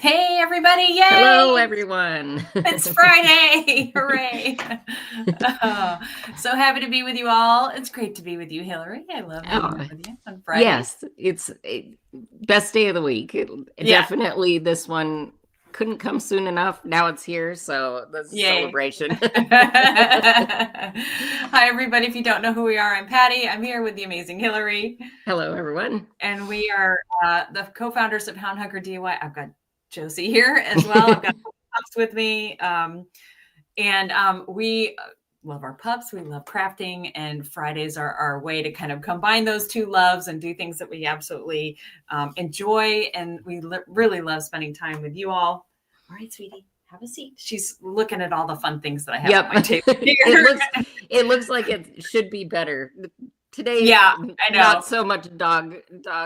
Hey, everybody. Hello, Yay. everyone. It's Friday. Hooray. Oh, so happy to be with you all. It's great to be with you, Hillary. I love hanging Oh, out with you on Fridays. yes, best day of the week. Yeah. Definitely this one couldn't come soon enough. Now it's here, so that's a Yay. celebration. Hi, everybody. If you don't know who we are, I'm Patty. I'm here with the amazing Hillary. Hello, everyone. And we are the co-founders of Hound Hugger DIY. I've got Josie here as well. I've got pups with me. We love our pups. We love crafting, and Fridays are our way to kind of combine those two loves and do things that we absolutely enjoy. And we really love spending time with you all. All right, sweetie, have a seat. She's looking at all the fun things that I have Yep. on my table here. It looks like it should be better. Today, Yeah, I know. not so much dog.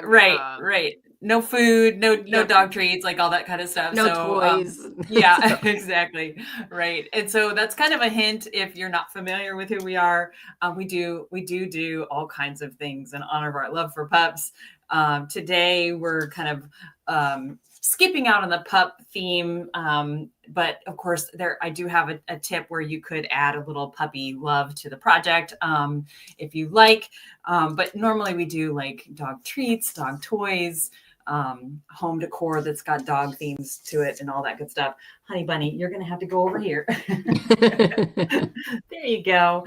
Right. No food, no Yep. dog treats, like all that kind of stuff. No So, toys. yeah, So, exactly. Right. And so that's kind of a hint if you're not familiar with who we are. We do all kinds of things in honor of our love for pups. Today we're kind of skipping out on the pup theme, but of course I do have a tip where you could add a little puppy love to the project if you like. But normally we do like dog treats, dog toys, home decor that's got dog themes to it and all that good stuff. Honey Bunny, you're going to have to go over here. There you go.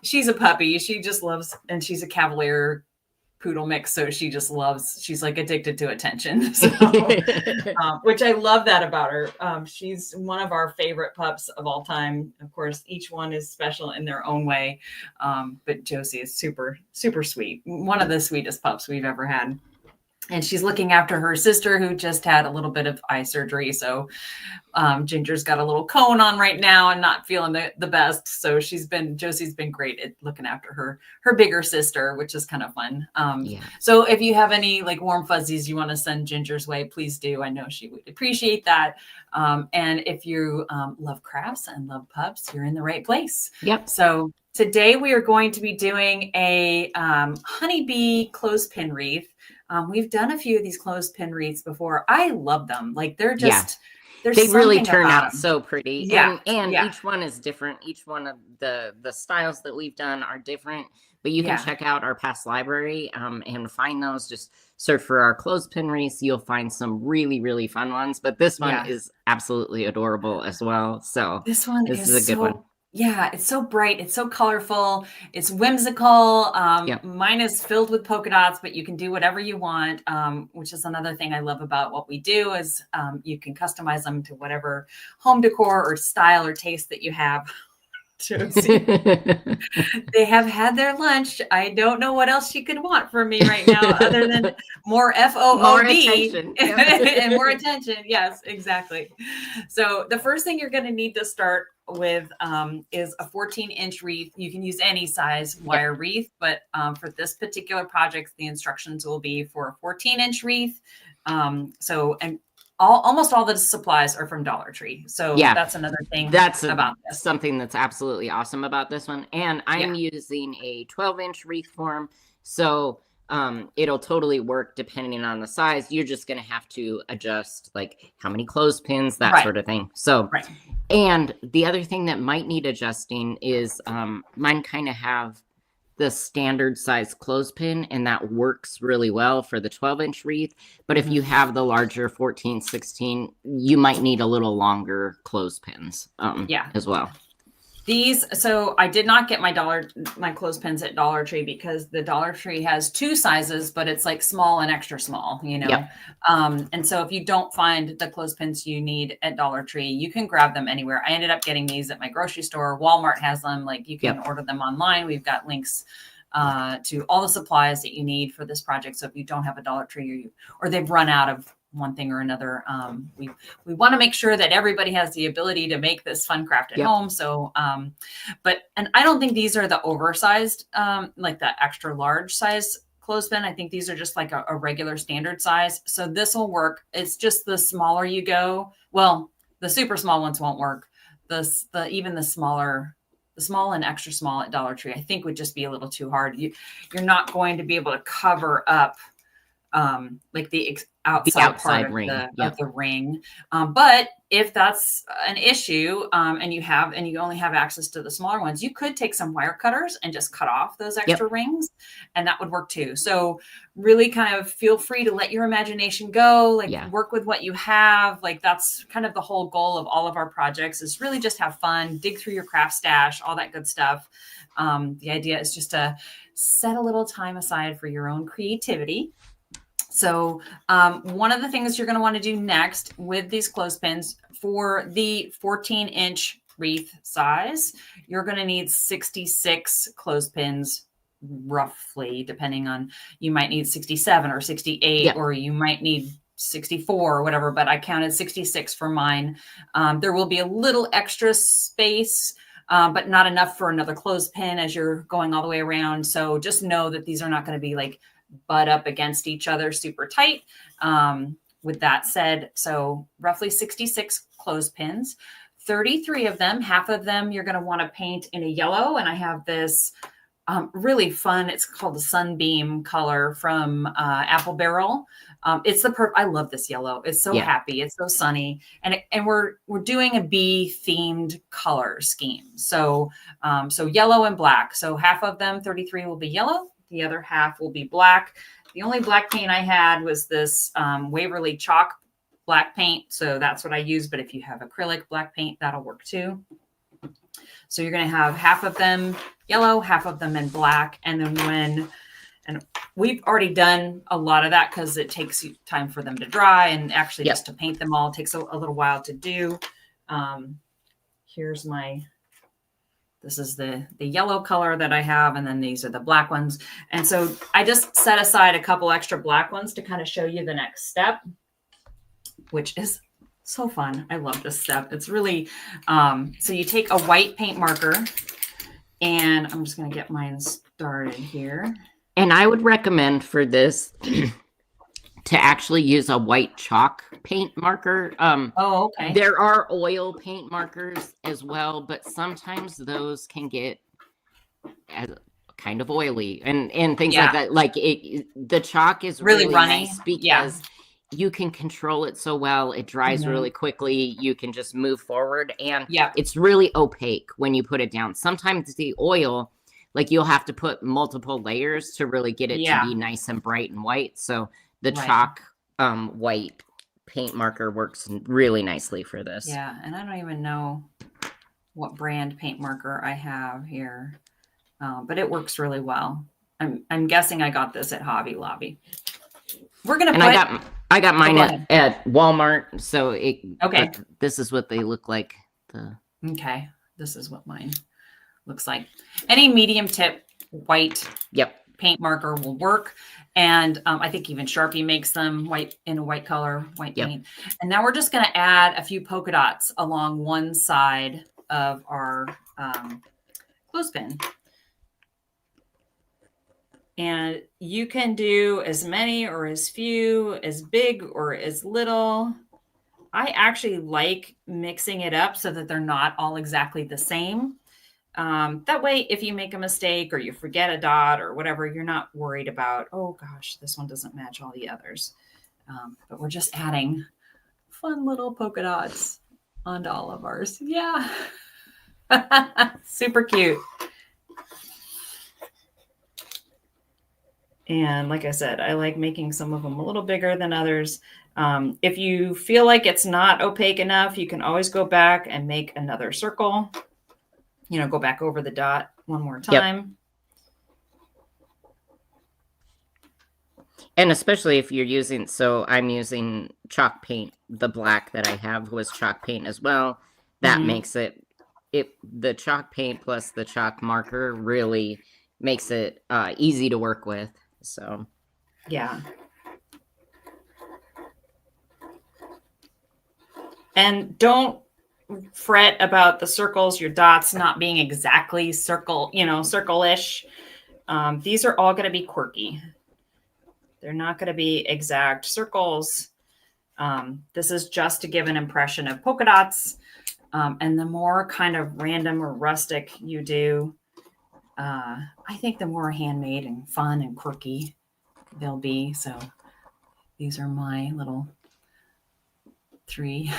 She's a puppy. She just loves, and she's a Cavalier poodle mix. So she's like addicted to attention. So, which I love that about her. She's one of our favorite pups of all time. Of course, each one is special in their own way. But Josie is super, super sweet. One of the sweetest pups we've ever had. And she's looking after her sister who just had a little bit of eye surgery. So Ginger's got a little cone on right now and not feeling the best. So Josie's been great at looking after her bigger sister, which is kind of fun. Yeah. So if you have any like warm fuzzies you want to send Ginger's way, please do. I know she would appreciate that. And if you love crafts and love pups, you're in the right place. Yep. So today we are going to be doing a Honey Bee Clothespin Wreath. We've done a few of these clothespin wreaths before. I love them. Like they're just, they really turn out them. so pretty. Yeah. And yeah. each one is different. Each one of the styles that we've done are different, but you can check out our past library and find those. Just search for our clothespin wreaths. You'll find some really, really fun ones, but this one is absolutely adorable as well. So this is a good one. Yeah, it's so bright. It's so colorful. It's whimsical. Mine is filled with polka dots, but you can do whatever you want, which is another thing I love about what we do is you can customize them to whatever home decor or style or taste that you have. They have had their lunch. I don't know what else she could want from me right now other than more FOOD and more attention. Yes, exactly. So the first thing you're going to need to start with is a 14-inch wreath. You can use any size wire wreath, but for this particular project, the instructions will be for a 14-inch wreath. Almost all the supplies are from Dollar Tree. So that's another thing about this. Something that's absolutely awesome about this one. And I'm using a 12-inch wreath form. So it'll totally work depending on the size. You're just going to have to adjust like how many clothespins, that sort of thing. So, and the other thing that might need adjusting is mine kind of have the standard size clothespin, and that works really well for the 12-inch wreath. But if you have the larger 14, 16, you might need a little longer clothespins as well. So I did not get my clothespins at Dollar Tree because the Dollar Tree has two sizes, but it's like small and extra small, you know? And so if you don't find the clothespins you need at Dollar Tree, you can grab them anywhere. I ended up getting these at my grocery store. Walmart has them. Like you can order them online. We've got links to all the supplies that you need for this project. So if you don't have a Dollar Tree or they've run out of one thing or another, we want to make sure that everybody has the ability to make this fun craft at home. So and I don't think these are the oversized like the extra large size clothespin. I think these are just like a regular standard size. So this will work. It's just the smaller you go, well, the super small ones won't work. Even the small and extra small at Dollar Tree I think would just be a little too hard. You're not going to be able to cover up like the The outside part outside ring. of Yep. the ring. But if that's an issue, and you only have access to the smaller ones, you could take some wire cutters and just cut off those extra Yep. rings, and that would work too. So really kind of feel free to let your imagination go, like Yeah. work with what you have. Like that's kind of the whole goal of all of our projects, is really just have fun, dig through your craft stash, all that good stuff. The idea is just to set a little time aside for your own creativity. So one of the things you're going to want to do next with these clothespins, for the 14-inch wreath size, you're going to need 66 clothespins, roughly, depending on, you might need 67 or 68, Yep. or you might need 64 or whatever, but I counted 66 for mine. There will be a little extra space, but not enough for another clothespin as you're going all the way around. So just know that these are not going to be like butt up against each other super tight. With that said, so roughly 66 clothespins, 33 of them, half of them you're going to want to paint in a yellow. And I have this really fun, it's called the Sunbeam color from Apple Barrel. It's I love this yellow. It's so happy. It's so sunny. And we're doing a bee themed color scheme. So so yellow and black. So half of them, 33, will be yellow. The other half will be black. The only black paint I had was this Waverly chalk black paint. So that's what I use. But if you have acrylic black paint, that'll work too. So you're going to have half of them yellow, half of them in black. And then and we've already done a lot of that because it takes time for them to dry, and actually just to paint them all takes a little while to do. Here's this is the yellow color that I have, and then these are the black ones. And so I just set aside a couple extra black ones to kind of show you the next step, which is so fun. I love this step. It's really, so you take a white paint marker, and I'm just going to get mine started here. And I would recommend for this to actually use a white chalk paint marker. Okay. There are oil paint markers as well, but sometimes those can get kind of oily and things like that. Like the chalk is really runny, nice because you can control it so well. It dries really quickly. You can just move forward, and it's really opaque when you put it down. Sometimes the oil, like you'll have to put multiple layers to really get it to be nice and bright and white. So the chalk white paint marker works really nicely for this. Yeah, and I don't even know what brand paint marker I have here, but it works really well. I'm guessing I got this at Hobby Lobby. We're gonna. And I got mine at Walmart. So this is what they look like. Okay, this is what mine looks like. Any medium tip white paint marker will work. And I think even Sharpie makes them white in a white color, white paint. And now we're just going to add a few polka dots along one side of our clothespin. And you can do as many or as few, as big or as little. I actually like mixing it up so that they're not all exactly the same. That way, if you make a mistake or you forget a dot or whatever, you're not worried about, oh gosh, this one doesn't match all the others. But we're just adding fun little polka dots onto all of ours. Yeah. Super cute. And like I said, I like making some of them a little bigger than others. If you feel like it's not opaque enough, you can always go back and make another circle. You know, go back over the dot one more time. And especially if you're using, so I'm using chalk paint. The black that I have was chalk paint as well. That makes the chalk paint plus the chalk marker really makes it easy to work with. So, yeah. And don't fret about the circles, your dots not being exactly circle-ish. These are all going to be quirky. They're not going to be exact circles. This is just to give an impression of polka dots. And the more kind of random or rustic you do, I think the more handmade and fun and quirky they'll be. So these are my little 3.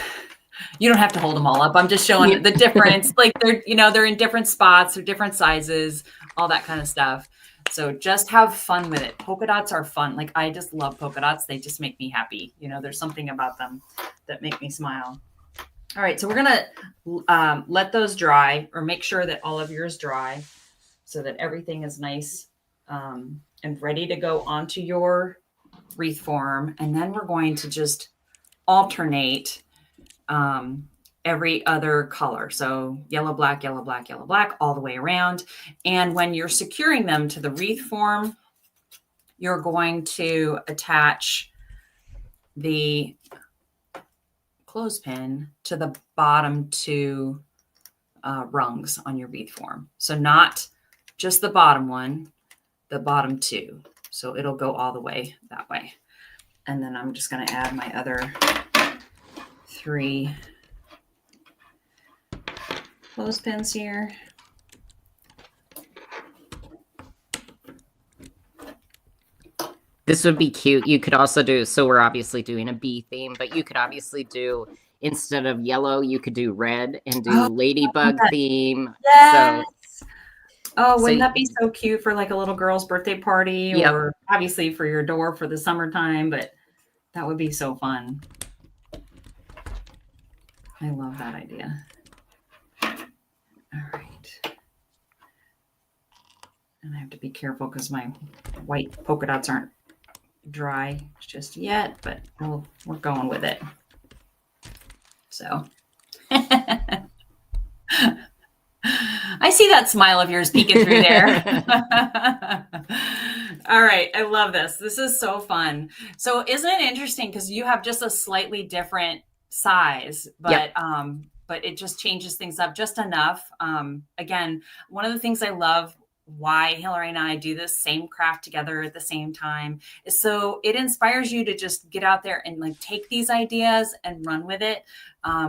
You don't have to hold them all up. I'm just showing the difference. Like they're, they're in different spots, they're different sizes, all that kind of stuff. So just have fun with it. Polka dots are fun. Like I just love polka dots. They just make me happy. There's something about them that make me smile. All right. So we're going to let those dry, or make sure that all of yours dry so that everything is nice and ready to go onto your wreath form. And then we're going to just alternate every other color. So yellow, black, yellow, black, yellow, black, all the way around. And when you're securing them to the wreath form, you're going to attach the clothespin to the bottom 2 rungs on your wreath form. So not just the bottom one, the bottom 2. So it'll go all the way that way. And then I'm just going to add my other 3 clothespins here. This would be cute. You could also do, so we're obviously doing a bee theme, but you could obviously do, instead of yellow, you could do red and do ladybug theme. Yes. So, wouldn't that be so cute for like a little girl's birthday party, or obviously for your door for the summertime, but that would be so fun. I love that idea. All right. And I have to be careful because my white polka dots aren't dry just yet, but we're going with it. So I see that smile of yours peeking through there. All right. I love this. This is so fun. So isn't it interesting? Because you have just a slightly different size, but but it just changes things up just enough. Again, one of the things I love why Hillary and I do this same craft together at the same time is so it inspires you to just get out there and like take these ideas and run with it.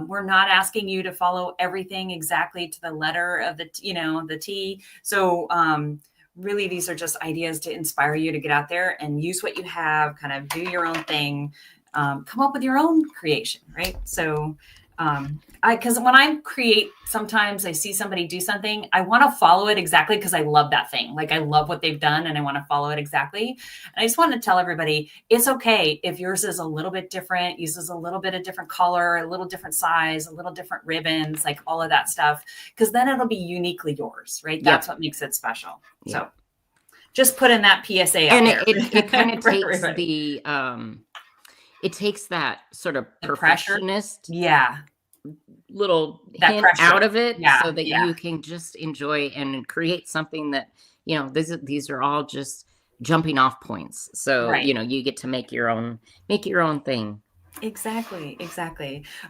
We're not asking you to follow everything exactly to the letter of the T. So really, these are just ideas to inspire you to get out there and use what you have, kind of do your own thing, come up with your own creation, right? So because when I create, sometimes I see somebody do something, I want to follow it exactly because I love that thing. Like I love what they've done and I want to follow it exactly. And I just want to tell everybody, it's okay if yours is a little bit different, uses a little bit of different color, a little different size, a little different ribbons, like all of that stuff, because then it'll be uniquely yours, right? That's what makes it special. So just put in that PSA out there. And it kind of takes the, it takes that sort of perfectionist little hint out of it, so that you can just enjoy and create something that, these are all just jumping off points. So, you get to make your own thing. Exactly.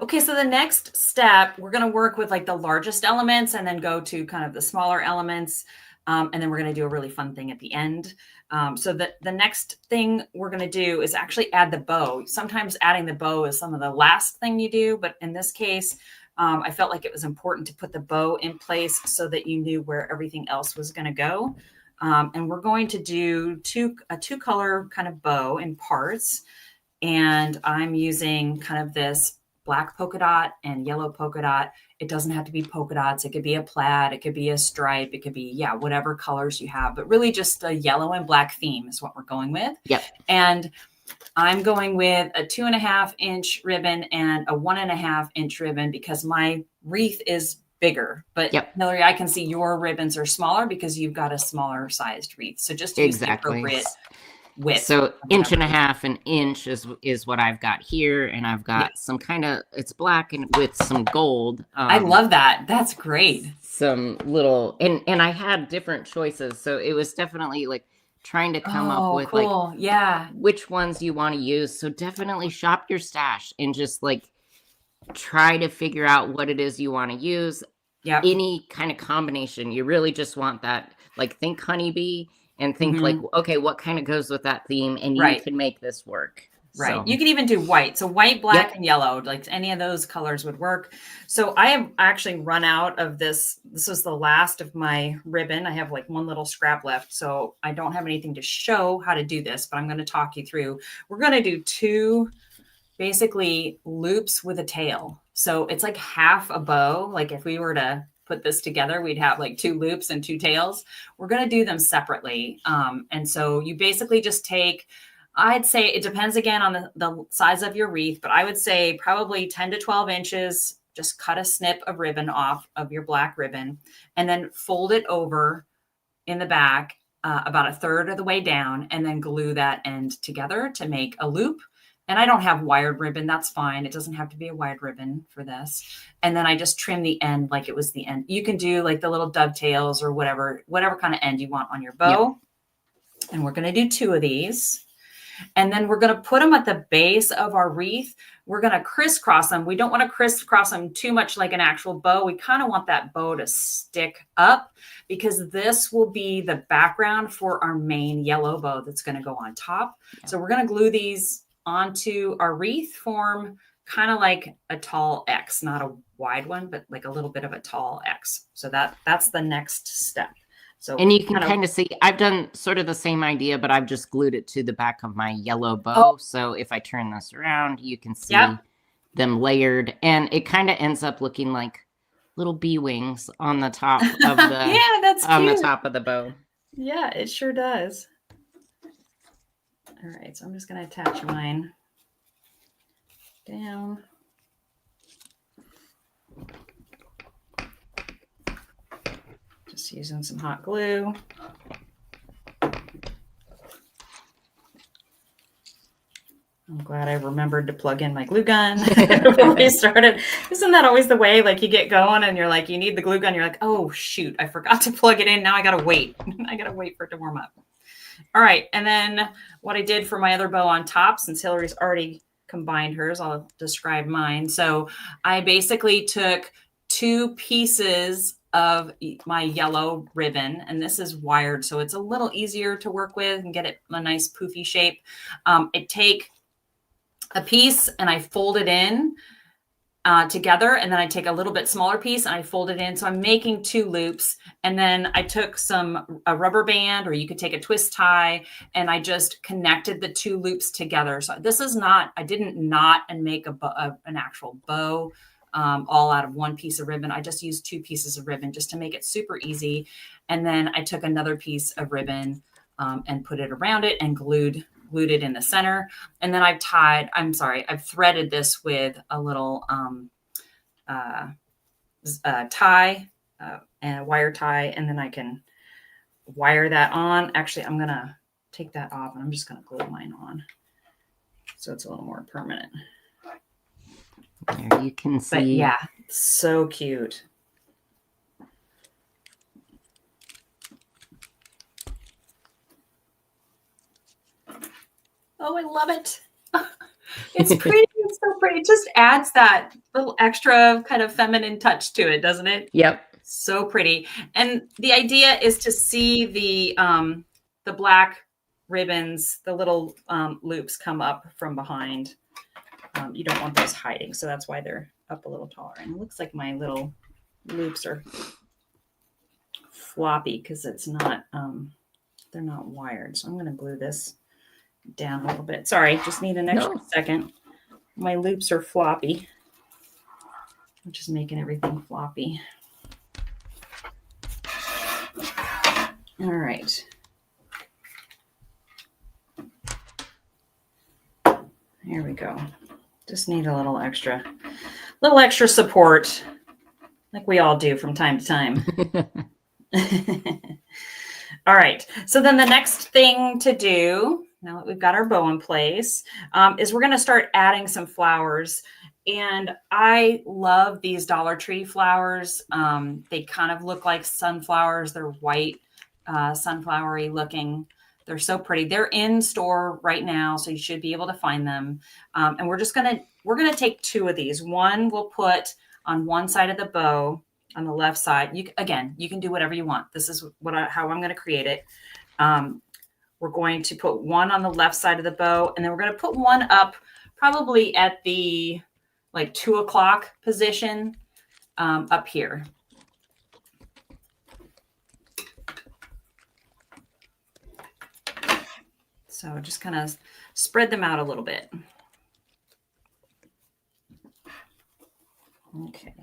Okay. So the next step, we're going to work with like the largest elements and then go to kind of the smaller elements. And then we're going to do a really fun thing at the end. So the next thing we're going to do is actually add the bow. Sometimes adding the bow is some of the last thing you do, but in this case, I felt like it was important to put the bow in place so that you knew where everything else was going to go. And we're going to do a 2-color kind of bow in parts. And I'm using kind of this black polka dot and yellow polka dot. It doesn't have to be polka dots. It could be a plaid. It could be a stripe. It could be, whatever colors you have, but really just a yellow and black theme is what we're going with. Yep. And I'm going with a 2.5-inch ribbon and a 1.5-inch ribbon because my wreath is bigger. But Hillary, I can see your ribbons are smaller because you've got a smaller sized wreath. So just use the appropriate width. So 1.5 inches is what I've got here, and I've got some kind of, it's black and with some gold. I love that. That's great. Some little, and I had different choices, so it was definitely like trying to come up with which ones you want to use. So definitely shop your stash and just like try to figure out what it is you want to use. Any kind of combination. You really just want that, like think Honey Bee and think like, okay, what kind of goes with that theme? And you can make this work. Right. So You can even do white. So white, black, Yep. and yellow, like any of those colors would work. So I have actually run out of this. This was the last of my ribbon. I have like one little scrap left. So I don't have anything to show how to do this, but I'm going to talk you through. We're going to do 2 basically loops with a tail. So it's like half a bow. Like if we were to put this together, we'd have like 2 loops and 2 tails. We're going to do them separately. And so you basically just take, I'd say it depends again on the size of your wreath, but I would say probably 10 to 12 inches. Just cut a snip of ribbon off of your black ribbon and then fold it over in the back about a third of the way down and then glue that end together to make a loop. And I don't have wired ribbon. That's fine. It doesn't have to be a wired ribbon for this. And then I just trim the end like it was the end. You can do like the little dovetails or whatever kind of end you want on your bow. Yep. And we're going to do 2 of these. And then we're going to put them at the base of our wreath. We're going to crisscross them. We don't want to crisscross them too much like an actual bow. We kind of want that bow to stick up because this will be the background for our main yellow bow that's going to go on top. Yeah. So we're going to glue these onto our wreath, form kind of like a tall X, not a wide one, but like a little bit of a tall X. So that's the next step. So, and you can kind of see, I've done sort of the same idea, but I've just glued it to the back of my yellow bow. Oh. So if I turn this around, you can see them layered, and it kind of ends up looking like little bee wings on the top of the that's on cute. the top of the bow. Yeah, it sure does. All right, so I'm just going to attach mine down. Just using some hot glue. I'm glad I remembered to plug in my glue gun before we started. Isn't that always the way? Like you get going and you're like, you need the glue gun. You're like, oh, shoot, I forgot to plug it in. Now I got to wait. I got to wait for it to warm up. All right. And then what I did for my other bow on top, since Hillary's already combined hers, I'll describe mine. So I basically took 2 pieces of my yellow ribbon, and this is wired, so it's a little easier to work with and get it a nice poofy shape. I take a piece and I fold it in together, and then I take a little bit smaller piece and I fold it in. So I'm making 2 loops, and then I took a rubber band, or you could take a twist tie, and I just connected the 2 loops together. So this is not, I didn't knot and make an actual bow all out of 1 piece of ribbon. I just used 2 pieces of ribbon just to make it super easy. And then I took another piece of ribbon and put it around it and glued it in the center. And then I've threaded this with a little tie and a wire tie. And then I can wire that on. Actually, I'm going to take that off and I'm just going to glue mine on, so it's a little more permanent. There you can see. But yeah, so cute. Oh, I love it. It's pretty. It's so pretty. It just adds that little extra kind of feminine touch to it, doesn't it? Yep. So pretty. And the idea is to see the black ribbons, the little loops come up from behind. You don't want those hiding, so that's why they're up a little taller. And it looks like my little loops are floppy because it's not, they're not wired. So I'm going to glue this down a little bit. Sorry, just need an extra second. My loops are floppy. I'm just making everything floppy. All right. Here we go. Just need a little extra support, like we all do from time to time. All right. So then the next thing to do, now that we've got our bow in place, is we're going to start adding some flowers. And I love these Dollar Tree flowers. They kind of look like sunflowers. They're white, sunflowery looking. They're so pretty. They're in store right now, so you should be able to find them. And we're gonna take 2 of these. One we'll put on one side of the bow, on the left side. You can do whatever you want. This is how I'm going to create it. We're going to put one on the left side of the bow, and then we're going to put one up probably at the like 2 o'clock position up here. So just kind of spread them out a little bit. Okay.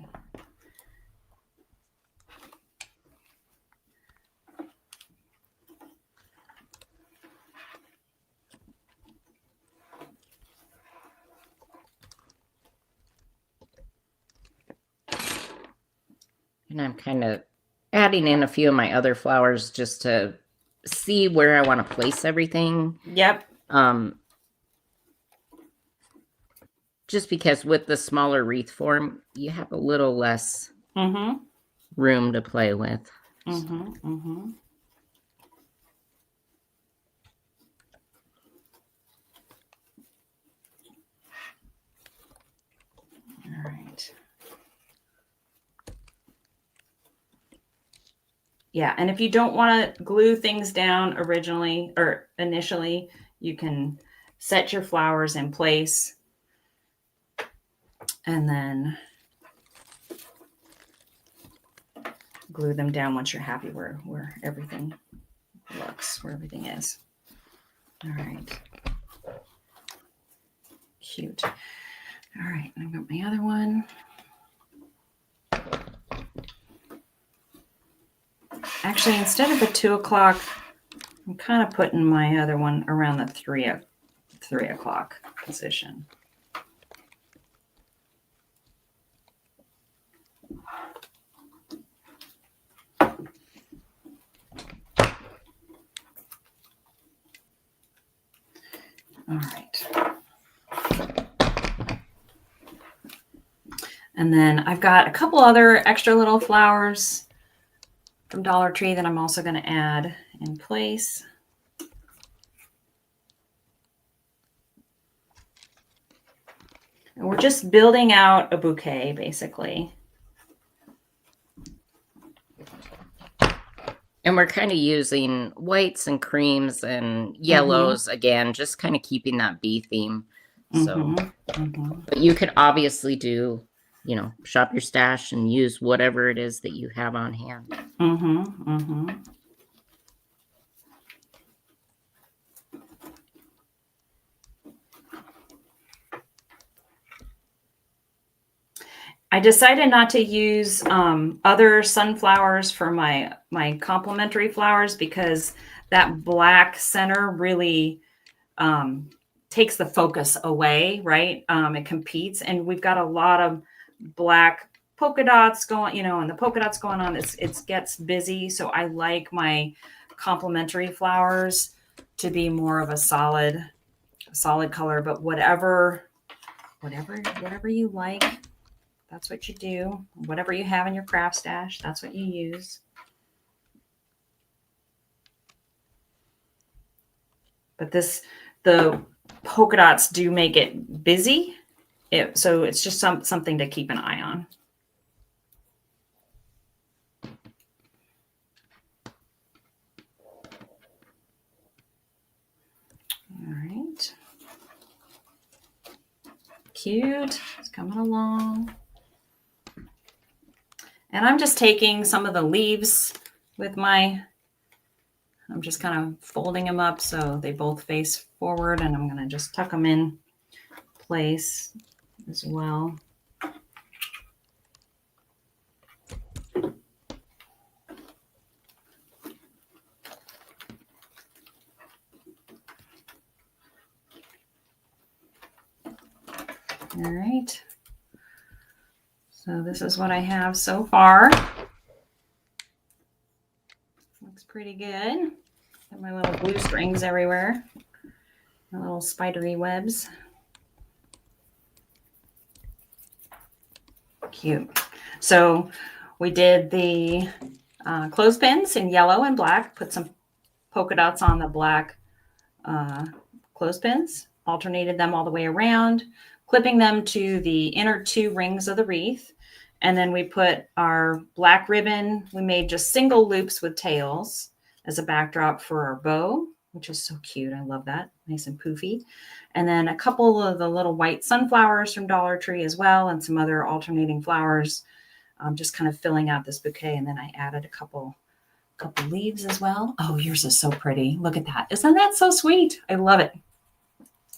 And I'm kind of adding in a few of my other flowers just to see where I want to place everything. Yep. Just because with the smaller wreath form, you have a little less room to play with. All right. Yeah, and if you don't want to glue things down originally or initially, you can set your flowers in place and then glue them down once you're happy where everything looks, where everything is. All right. Cute. All right, I've got my other one. Actually, instead of the 2 o'clock, I'm kind of putting my other one around the 3 o'clock position. All right. And then I've got a couple other extra little flowers from Dollar Tree that I'm also going to add in place. And we're just building out a bouquet, basically. And we're kind of using whites and creams and yellows again, just kind of keeping that bee theme. So, but you could obviously do, you know, shop your stash and use whatever it is that you have on hand. I decided not to use other sunflowers for my complementary flowers because that black center really takes the focus away, right? It competes, and we've got a lot of black polka dots going, you know, and the polka dots going on. It gets busy, so I like my complementary flowers to be more of a solid color. But whatever you like. That's what you do. Whatever you have in your craft stash, that's what you use. But the polka dots do make it busy. So it's just something to keep an eye on. All right. Cute. It's coming along. And I'm just taking some of the leaves with I'm just kind of folding them up so they both face forward, and I'm going to just tuck them in place as well. All right. So this is what I have so far. Looks pretty good. Got my little glue strings everywhere. My little spidery webs. Cute. So we did the clothespins in yellow and black. Put some polka dots on the black clothespins. Alternated them all the way around, clipping them to the inner 2 rings of the wreath. And then we put our black ribbon. We made just single loops with tails as a backdrop for our bow. which is so cute. I love that. Nice and poofy. And then a couple of the little white sunflowers from Dollar Tree as well, and some other alternating flowers. Just kind of filling out this bouquet. And then I added a couple leaves as well. Oh, yours is so pretty. Look at that. Isn't that so sweet? I love it.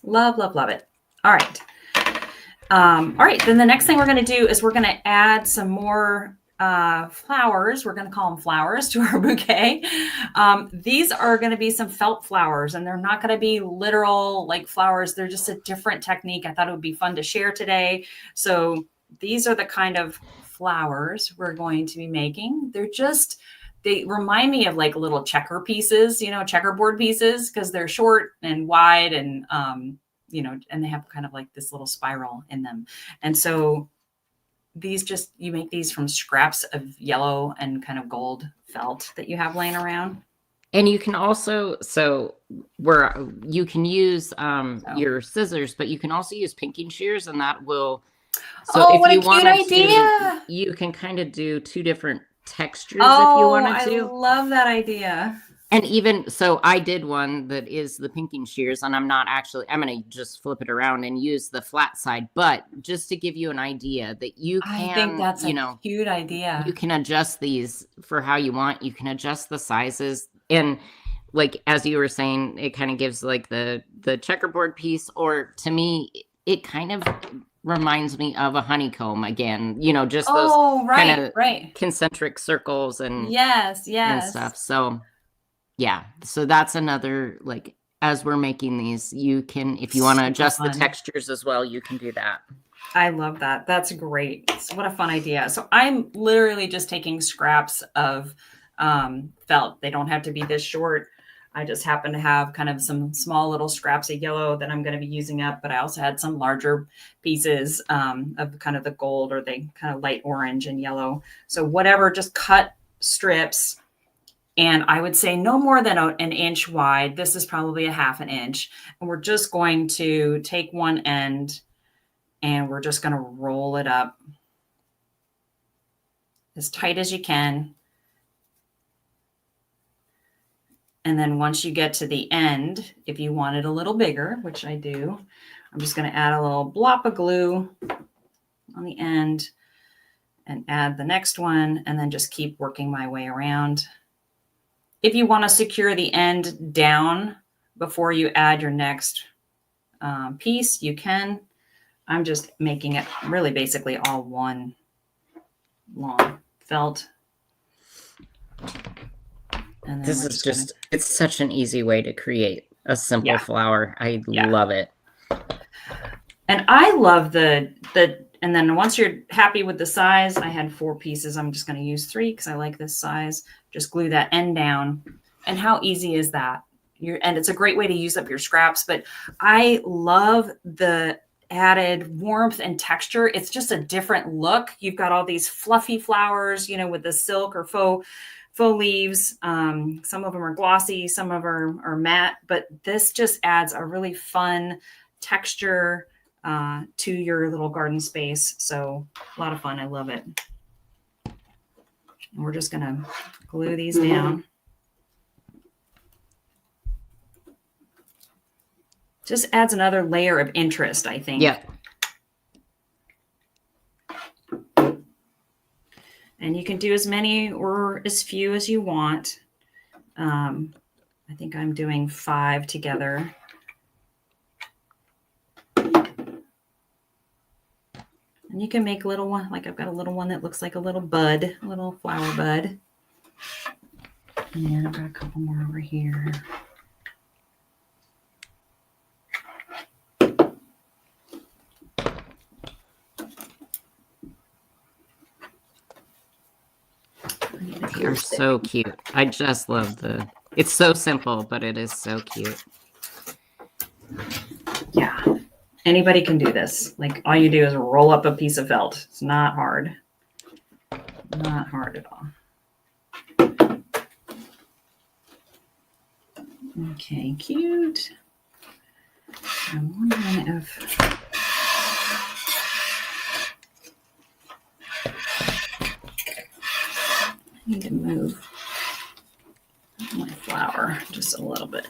Love, love, love it. All right. All right. Then the next thing we're going to do is we're going to add some more flowers. We're going to call them flowers to our bouquet. These are going to be some felt flowers, and they're not going to be literal like flowers. They're just a different technique. I thought it would be fun to share today. So these are the kind of flowers we're going to be making. They remind me of like little checker pieces, checkerboard pieces, because they're short and wide and, and they have kind of like this little spiral in them. And so you make these from scraps of yellow and kind of gold felt that you have laying around. And you can also, you can use your scissors, but you can also use pinking shears, and that will, what a cute idea. You can kind of do two different textures if you wanted to. I love that idea. And even so, I did one that is the pinking shears, and I'm going to just flip it around and use the flat side. But just to give you an idea that you can, I think that's a cute idea. You can adjust these for how you want. You can adjust the sizes. And like, as you were saying, it kind of gives like the checkerboard piece, or to me, it kind of reminds me of a honeycomb again, just those kind of concentric circles and yes and stuff. So yeah, so that's another, like, as we're making these, you can, if you want to adjust the textures as well, you can do that. I love that. That's great. What a fun idea. So I'm literally just taking scraps of felt. They don't have to be this short. I just happen to have kind of some small little scraps of yellow that I'm going to be using up, but I also had some larger pieces of kind of the gold, or the kind of light orange and yellow. So whatever, just cut strips. And I would say no more than an inch wide. This is probably a half an inch. And we're just going to take one end and we're just going to roll it up as tight as you can. And then once you get to the end, if you want it a little bigger, which I do, I'm just going to add a little blop of glue on the end and add the next one, and then just keep working my way around. If you want to secure the end down before you add your next piece, you can. I'm just making it really basically all one long felt. And this is just, it's such an easy way to create a simple flower. I love it. And I love and then once you're happy with the size, I had 4 pieces. I'm just going to use 3 because I like this size. Just glue that end down. And how easy is that? And it's a great way to use up your scraps, but I love the added warmth and texture. It's just a different look. You've got all these fluffy flowers, with the silk or faux leaves. Some of them are glossy, some of them are matte, but this just adds a really fun texture to your little garden space. So a lot of fun. I love it. And we're just going to glue these down. Just adds another layer of interest, I think. Yeah. And you can do as many or as few as you want. I think I'm doing 5 together. And you can make little one, like I've got a little one that looks like a little bud, a little flower bud. And I've got a couple more over here. You're so cute. I just love it's so simple, but it is so cute. Yeah. Anybody can do this. Like, all you do is roll up a piece of felt. It's not hard. Not hard at all. Okay, cute. I'm wondering if... I need to move my flower just a little bit.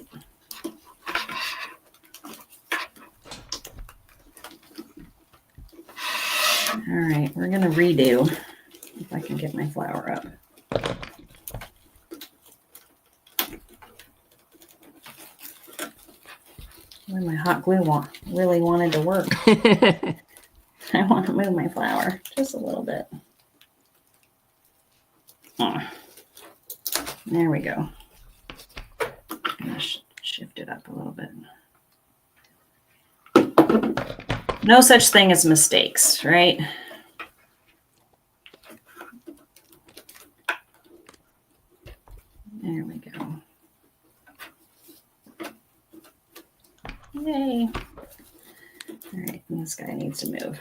All right, we're going to redo if I can get my flower up. Well, my hot glue really wanted to work. I want to move my flower just a little bit. Oh, there we go. I'm going to shift it up a little bit. No such thing as mistakes, right? There we go. Yay. All right, this guy needs to move.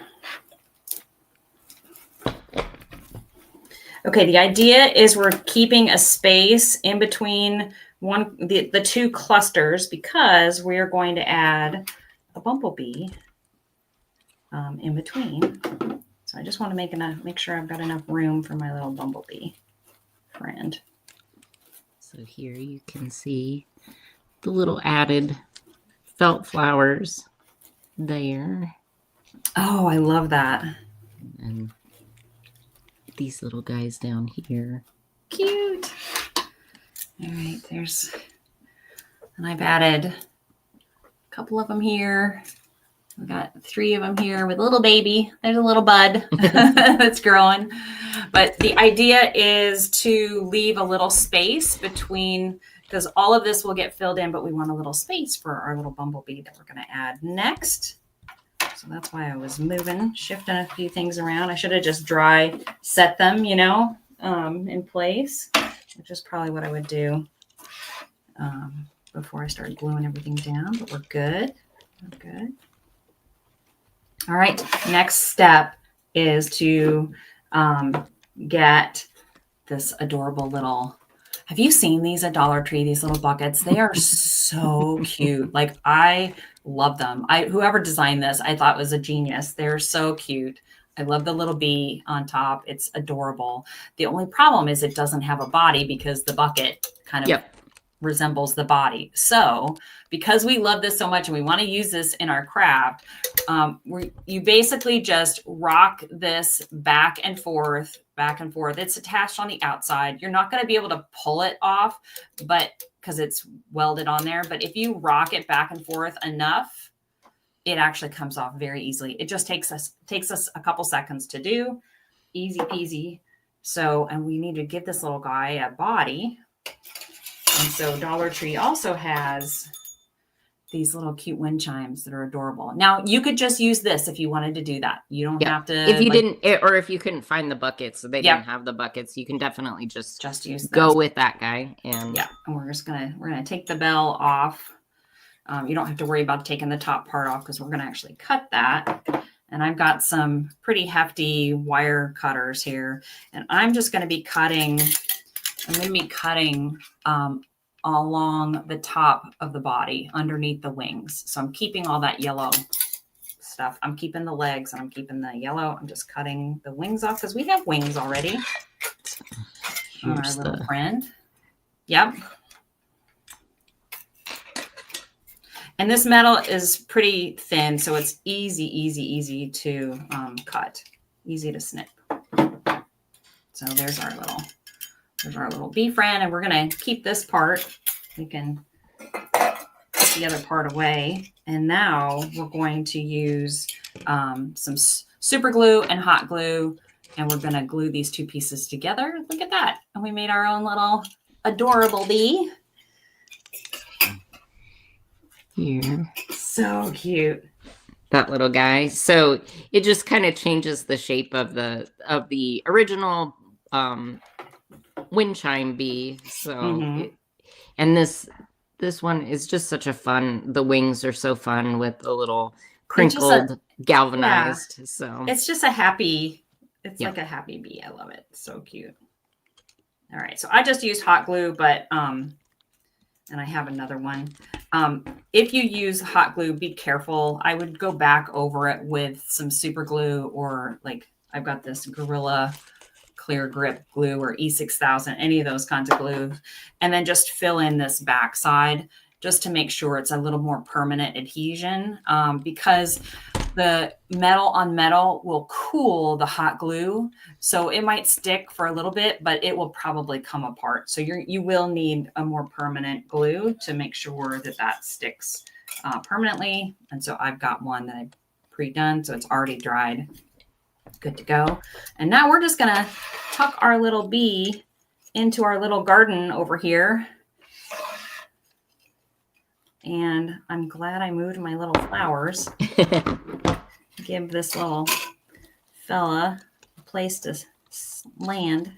Okay, the idea is we're keeping a space in between the two clusters because we are going to add a bumblebee in between. So I just want to make sure I've got enough room for my little bumblebee friend. So here you can see the little added felt flowers there. Oh, I love that. And these little guys down here. Cute. All right, and I've added a couple of them here. We've got 3 of them here with a little baby. There's a little bud that's growing. But the idea is to leave a little space between, because all of this will get filled in, but we want a little space for our little bumblebee that we're going to add next. So that's why I was shifting a few things around. I should have just dry set them, in place, which is probably what I would do before I start gluing everything down, but we're good. We're good. All right, next step is to get this adorable little, have you seen these at Dollar Tree, these little buckets? They are so cute. Like, I love them. Whoever designed this, I thought was a genius. They're so cute. I love the little bee on top. It's adorable. The only problem is it doesn't have a body because the bucket kind of resembles the body. So because we love this so much and we want to use this in our craft, you basically just rock this back and forth. It's attached on the outside. You're not going to be able to pull it off, but because it's welded on there. But if you rock it back and forth enough, it actually comes off very easily. It just takes us a couple seconds to do. Easy peasy. So, and we need to give this little guy a body. And so Dollar Tree also has these little cute wind chimes that are adorable. Now, you could just use this if you wanted to do that. You don't have to. If you didn't, or if you couldn't find the buckets, so they didn't have the buckets, you can definitely just use this. Go with that guy. And and we're gonna take the bell off. You don't have to worry about taking the top part off because we're gonna actually cut that. And I've got some pretty hefty wire cutters here, and I'm just gonna be cutting. I'm going to be cutting along the top of the body, underneath the wings. So I'm keeping all that yellow stuff. I'm keeping the legs and I'm keeping the yellow. I'm just cutting the wings off because we have wings already on our little friend. Yep. And this metal is pretty thin, so it's easy to cut, easy to snip. So there's our little bee friend, and we're going to keep this part. We can put the other part away. And now we're going to use some super glue and hot glue, and we're going to glue these 2 pieces together. Look at that. And we made our own little adorable bee. Here. So cute. That little guy. So it just kind of changes the shape of the original wind chime bee. So and this one is just such a fun, the wings are so fun with a little crinkled galvanized. Yeah. So it's just a happy, it's like a happy bee. I love it. So cute. All right. So I just used hot glue, but and I have another one. If you use hot glue, be careful. I would go back over it with some super glue, or like I've got this Gorilla Clear Grip glue or E6000, any of those kinds of glue, and then just fill in this backside just to make sure it's a little more permanent adhesion, because the metal on metal will cool the hot glue. So it might stick for a little bit, but it will probably come apart. So you will need a more permanent glue to make sure that that sticks permanently. And so I've got one that I've pre-done. So it's already dried. Good to go. And now we're just going to tuck our little bee into our little garden over here. And I'm glad I moved my little flowers. Give this little fella a place to land.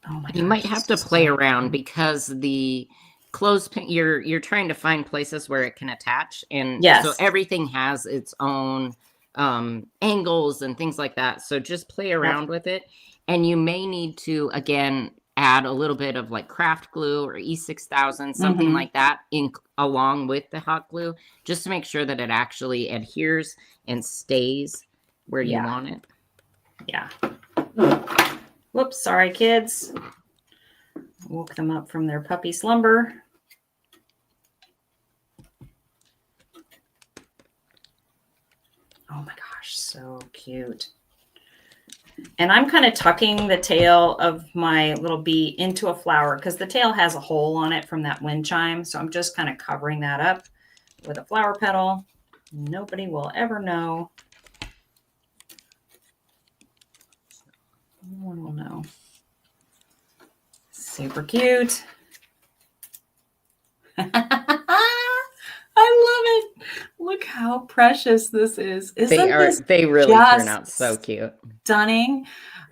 Oh my gosh, you might have to play around because the clothespin, you're trying to find places where it can attach, and so everything has its own angles and things like that. So just play around with it, and you may need to again add a little bit of like craft glue or E6000, something like that, along with the hot glue, just to make sure that it actually adheres and stays where you want it. Yeah. Whoops, sorry kids. Woke them up from their puppy slumber. Oh my gosh, so cute. And I'm kind of tucking the tail of my little bee into a flower because the tail has a hole on it from that wind chime. So I'm just kind of covering that up with a flower petal. Nobody will ever know. No one will know. Super cute. I love it. Look how precious this is. They really turn out so cute. Stunning.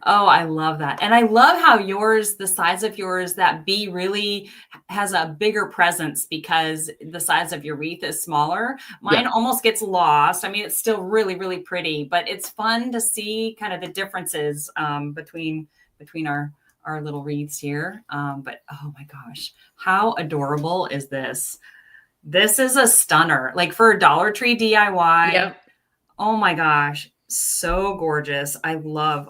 Oh, I love that. And I love how yours, the size of yours, that bee really has a bigger presence because the size of your wreath is smaller. Mine almost gets lost. I mean, it's still really, really pretty, but it's fun to see kind of the differences between our little wreaths here. But oh my gosh, how adorable is this? This is a stunner, like for a Dollar Tree DIY. Yep. Oh my gosh. So gorgeous. I love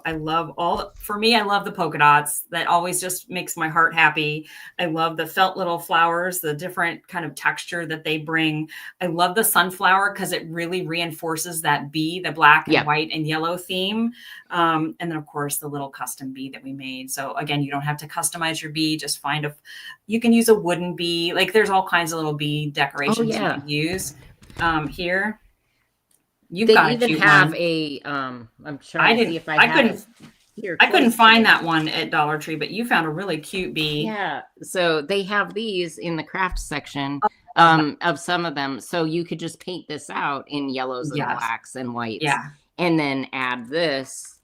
for me, I love the polka dots. That always just makes my heart happy. I love the felt little flowers, the different kind of texture that they bring. I love the sunflower because it really reinforces that bee, the black and white and yellow theme. And then of course the little custom bee that we made. So again, you don't have to customize your bee. Just you can use a wooden bee. Like there's all kinds of little bee decorations you can use here. They even have a I'm trying to see if I couldn't find that one at Dollar Tree, but you found a really cute bee. Yeah. So they have these in the craft section of some of them. So you could just paint this out in yellows and blacks and whites. Yeah. And then add this,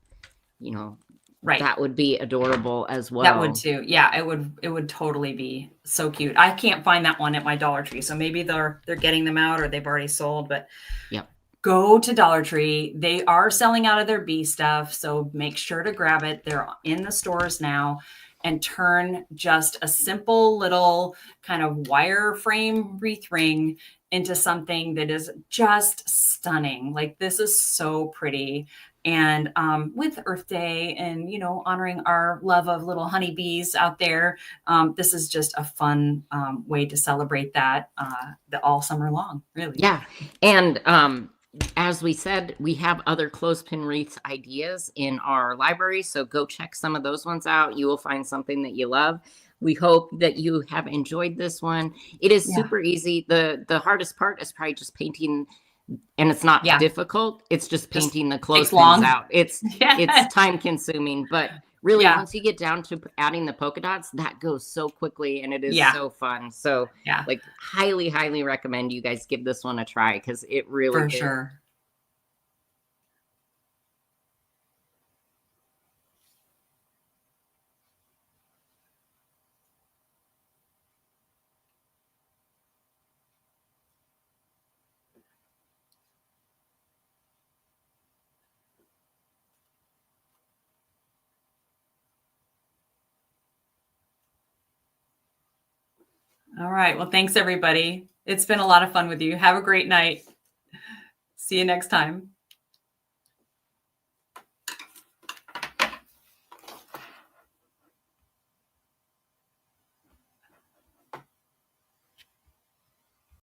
that would be adorable as well. That would too. Yeah, it would totally be so cute. I can't find that one at my Dollar Tree. So maybe they're getting them out or they've already sold, but go to Dollar Tree. They are selling out of their bee stuff, so make sure to grab it. They're in the stores now, and turn just a simple little kind of wire frame wreath ring into something that is just stunning. Like this is so pretty. And with Earth Day and, honoring our love of little honeybees out there, this is just a fun way to celebrate that all summer long, really. Yeah. And as we said, we have other clothespin wreaths ideas in our library, so go check some of those ones out. You will find something that you love. We hope that you have enjoyed this one. It is super easy. The hardest part is probably just painting, and it's not difficult. It's just painting the clothespins out. It's time consuming, but really once you get down to adding the polka dots, that goes so quickly and it is so fun. So like highly, highly recommend you guys give this one a try because it really is. Sure. All right. Well, thanks everybody. It's been a lot of fun with you. Have a great night. See you next time.